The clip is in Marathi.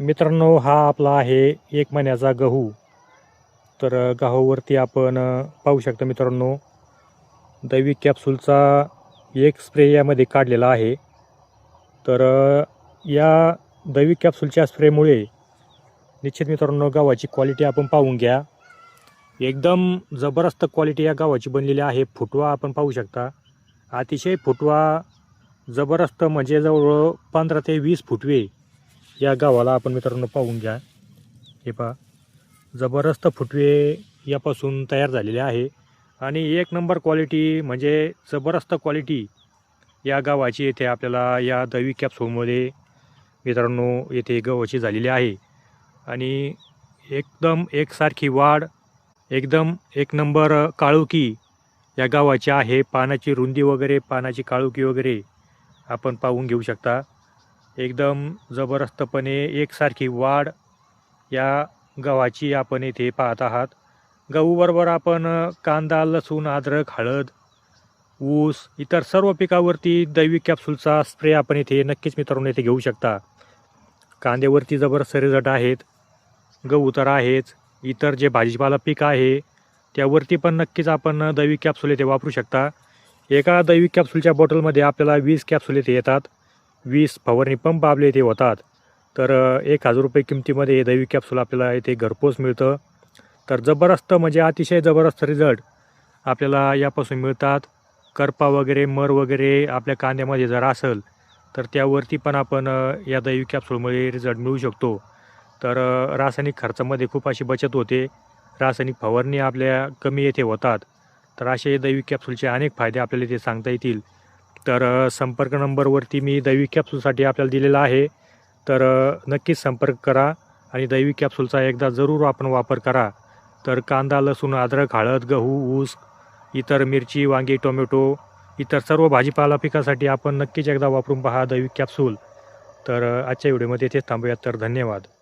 मित्रांनो, हा आपला आहे 1 महिन्याचा गहू. तर गव्हावरती आपण पाहू शकता मित्रांनो, दैविक कॅप्सूलचा एक स्प्रे यामध्ये काढलेला आहे. तर या दैविक कॅप्सूलच्या स्प्रेमुळे निश्चित मित्रांनो गव्हाची क्वालिटी आपण पाहून घ्या. एकदम जबरदस्त क्वालिटी या गव्हाची बनलेली आहे. फुटवा आपण पाहू शकता, अतिशय फुटवा जबरदस्त, म्हणजे जवळ 15 ते 20 फुटवे या गव्हाला आपण मित्रांनो पाहून घ्या. हे पहा, जबरदस्त फुटवे यापासून तयार झालेले आहे आणि एक नंबर क्वालिटी, म्हणजे जबरदस्त क्वालिटी या गव्हाची येथे आपल्याला या दैविक कॅप्सूलमध्ये मित्रांनो येथे गव्हाची झालेली आहे. आणि एकदम एकसारखी वाढ, एकदम एक नंबर काळोखी या गव्हाची आहे. पानाची रुंदी वगैरे, पानाची काळोखी वगैरे आपण पाहून घेऊ शकता. एकदम जबरदस्तपणे एकसारखी वाढ या गव्हाची आपण येथे पाहत आहात. गहूबरोबर आपण कांदा, लसूण, अद्रक, हळद, ऊस, इतर सर्व पिकावरती दैविक कॅप्सूलचा स्प्रे आपण इथे नक्कीच मित्रांनो येथे घेऊ शकता. कांद्यावरती जबरदस्त रिझल्ट आहेत, गहू तर आहेच, इतर जे भाजीपाला पीक आहे त्यावरती पण नक्कीच आपण दैविक कॅप्सूल येथे वापरू शकता. एका दैविक कॅप्सूलच्या बॉटलमध्ये आपल्याला 20 कॅप्सूल येथे येतात. 20 फवारणी पंप आपले इथे होतात. तर 1000 रुपये किमतीमध्ये हे दैविक कॅप्सूल आपल्याला इथे घरपोच मिळतं. तर जबरदस्त, म्हणजे अतिशय जबरदस्त रिझल्ट आपल्याला यापासून मिळतात. करपा वगैरे, मर वगैरे आपल्या कांद्यामध्ये जर असेल तर त्यावरती पण आपण या दैविक कॅप्सूलमुळे रिझल्ट मिळू शकतो. तर रासायनिक खर्चामध्ये खूप अशी बचत होते. रासायनिक फवारणी आपल्या कमी येथे होतात. तर असे दैविक कॅप्सूलचे अनेक फायदे आपल्याला इथे सांगता येतील. तर संपर्क नंबरवरती मी दैविक कॅप्सूलसाठी आपल्याला दिलेला आहे. तर नक्कीच संपर्क करा आणि दैविक कॅप्सूलचा एकदा जरूर आपण वापर करा. तर कांदा, लसूण, अद्रक, हळद, गहू, ऊस, इतर मिरची, वांगी, टोमॅटो, इतर सर्व भाजीपाला पिकासाठी आपण नक्कीच एकदा वापरून पहा दैविक कॅप्सूल. तर आजच्या व्हिडिओमध्ये इथेच थांबूयात. तर धन्यवाद.